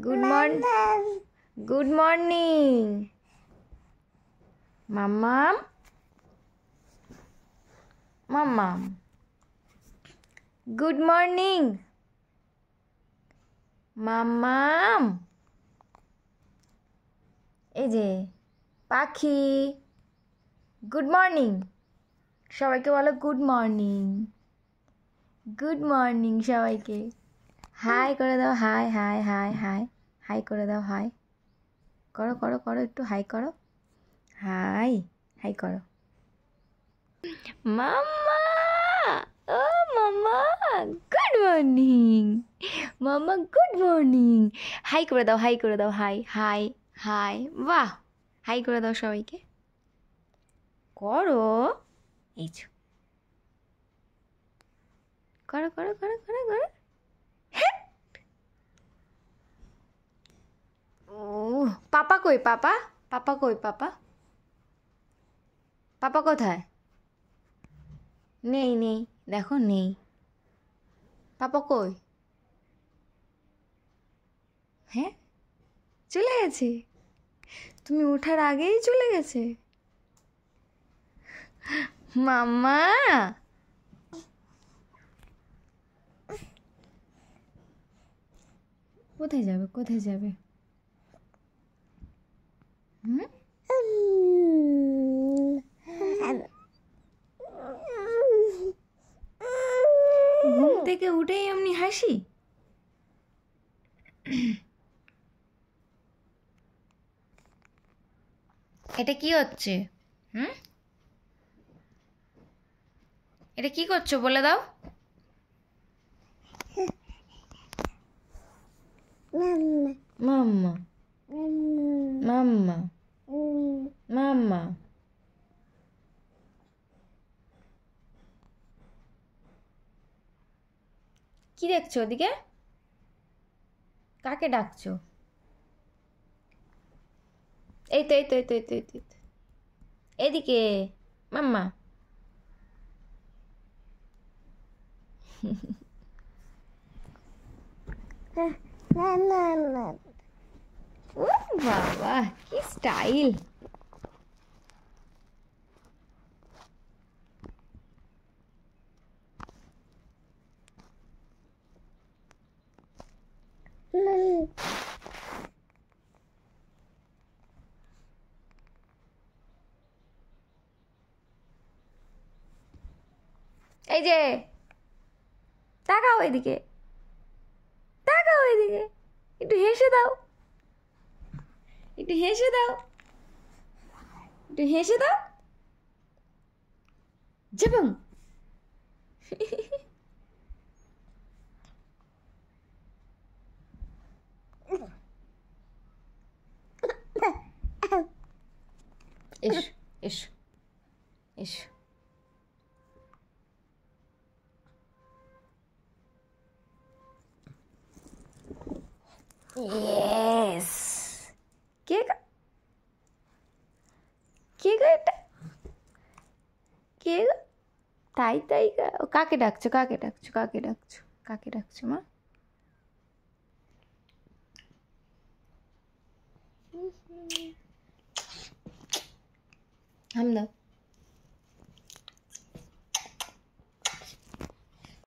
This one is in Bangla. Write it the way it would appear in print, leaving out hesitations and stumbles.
গুড মর্নিং, গুড মর্নিং মাম্মাম, মাম্মাম, গুড মর্নিং মাম্মাম। এই যে পাখি, গুড মর্নিং। সবাইকে বলো গুড মর্নিং, গুড মর্নিং সবাইকে। হাই করে দাও, high high high high high করে দাও, হাই করো করো করো, একটু হাই করো, হাই হাই করো। মাম্মা, ও মাম্মা, গুড মর্নিং মাম্মা, গুড মর্নিং। হাই করে দাও, হাই করে দাও, হাই হাই হাই। বাহ, হাই করে দাও সবাইকে, করো। এই করো করো করো করো করো। ও পাপা কই, পাপা, পাপা কই, পাপা, পাপা কোথায়? নেই নেই, দেখো নেই, পাপা কই? হ্যাঁ, চলে গেছে, তুমি ওঠার আগেই চলে গেছে। মাম্মা, কোথায় যাবে, কোথায় যাবে? ঘুম থেকে উঠেই এমনি হাসি? এটা কি হচ্ছে? এটা কি করছো বলে দাও। মাম্মা, মাম্মা, মাম্মা। কি দেখছো ওদিকে? কাকে ডাকছো? এই তো এই তো এই তো এই তো এই তো, এদিকে মাম্মা। ও বাবা, কি স্টাইল! এই যে তাকাও এদিকে, তাকাও এদিকে, একটু হেসে দাও, একটু হেসে দাও, একটু হেসে দাও। যাবং। এসো এসো এসো। ইয়েস। কে কে গো এটা? কে গো? তাই তাই কাকে ডাকছো, কাকে ডাকছো, কাকে ডাকছো, কাকে ডাকছো মা? হাম দাও।